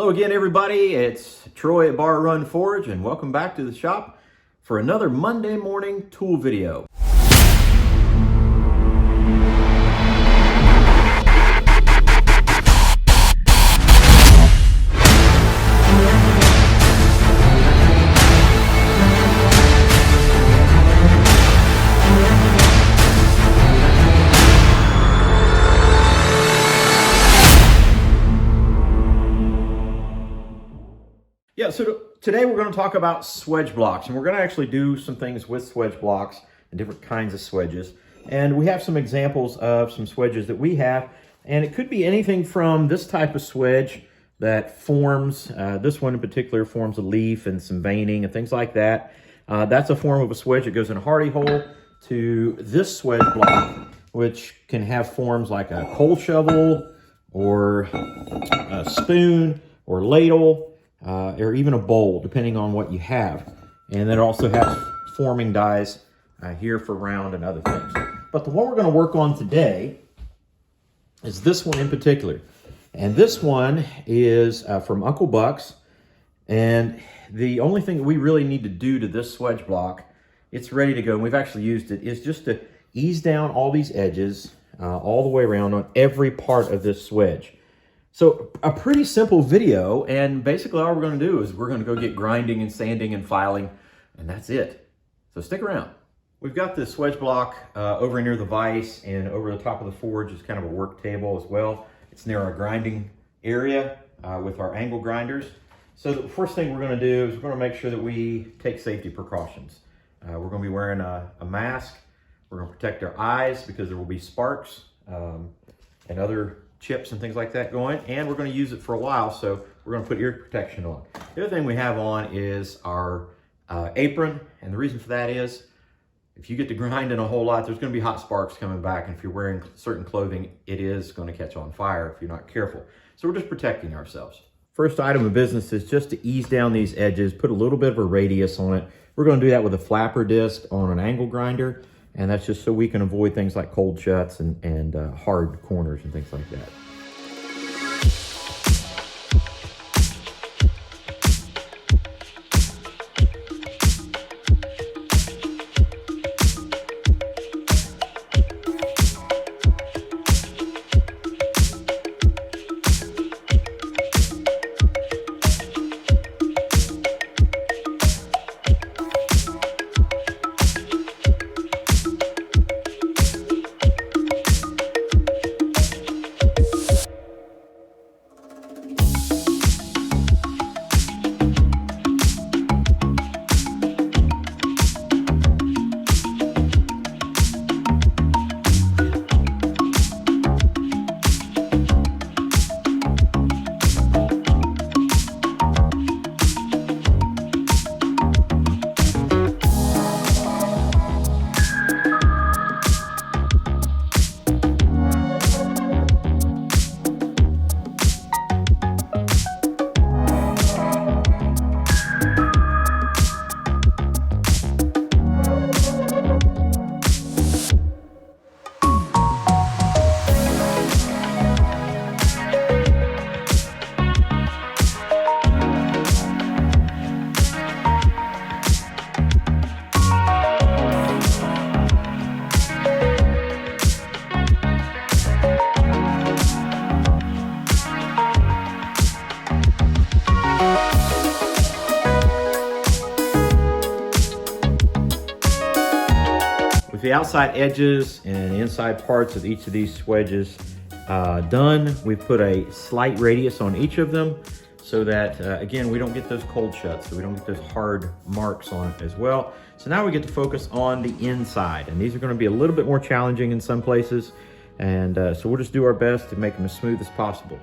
Hello again, everybody. It's Troy at Bar Run Forge, and welcome back to the shop for another Monday morning tool video. So today we're going to talk about swedge blocks, and we're going to actually do some things with swedge blocks and different kinds of swedges. And we have some examples of some swedges that we have, and it could be anything from this type of swedge that forms, this one in particular forms a leaf and some veining and things like that. That's a form of a swedge that goes in a hardy hole, to this swedge block, which can have forms like a coal shovel or a spoon or ladle. Or even a bowl, depending on what you have. And then it also has forming dies here for round and other things. But the one we're going to work on today is this one in particular. And this one is from Uncle Buck's. And the only thing that we really need to do to this swedge block, it's ready to go, and we've actually used it, is just to ease down all these edges all the way around on every part of this swedge. So a pretty simple video, and basically all we're going to do is we're going to go get grinding and sanding and filing, and that's it. So stick around. We've got this swedge block over near the vise, and over the top of the forge is kind of a work table as well. It's near our grinding area with our angle grinders. So the first thing we're going to do is we're going to make sure that we take safety precautions. We're going to be wearing a mask. We're going to protect our eyes because there will be sparks and other chips and things like that going, and we're going to use it for a while, so we're going to put ear protection on. The other thing we have on is our apron, and the reason for that is if you get to grinding a whole lot, there's going to be hot sparks coming back, and if you're wearing certain clothing, it is going to catch on fire if you're not careful. So we're just protecting ourselves. First item of business is just to ease down these edges, put a little bit of a radius on it. We're going to do that with a flapper disc on an angle grinder, and that's just so we can avoid things like cold shuts and hard corners and things like that. With the outside edges and inside parts of each of these swedges done, we've put a slight radius on each of them so that, again, we don't get those cold shuts, so we don't get those hard marks on it as well. So now we get to focus on the inside, and these are going to be a little bit more challenging in some places, and so we'll just do our best to make them as smooth as possible.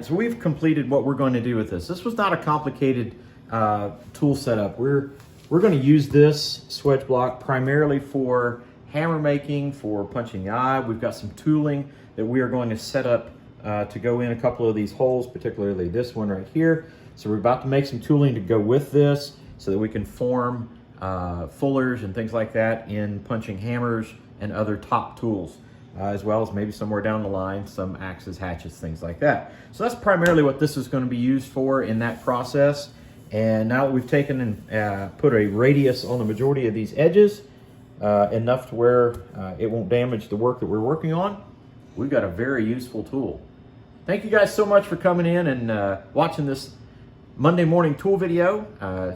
so we've completed what we're going to do with this. This was not a complicated tool setup. We're going to use this swedge block primarily for hammer making, for punching the eye. We've got some tooling that we are going to set up to go in a couple of these holes, particularly this one right here. So we're about to make some tooling to go with this so that we can form fullers and things like that in punching hammers and other top tools, as well as maybe somewhere down the line, some axes, hatchets, things like that. So that's primarily what this is going to be used for in that process. And now that we've taken and put a radius on the majority of these edges, enough to where it won't damage the work that we're working on, we've got a very useful tool. Thank you guys so much for coming in and watching this Monday morning tool video.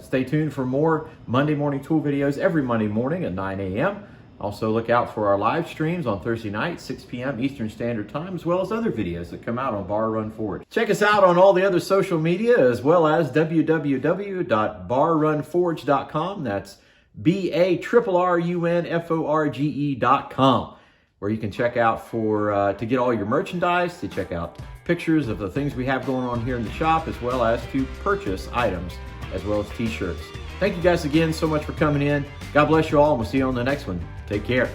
Stay tuned for more Monday morning tool videos every Monday morning at 9 a.m. Also look out for our live streams on Thursday night, 6 p.m. Eastern Standard Time, as well as other videos that come out on Bar Run Forge. Check us out on all the other social media, as well as www.barrunforge.com. That's BARRUNFORGE.com, where you can check out to get all your merchandise, to check out pictures of the things we have going on here in the shop, as well as to purchase items, as well as t-shirts. Thank you guys again so much for coming in. God bless you all, and we'll see you on the next one. Take care.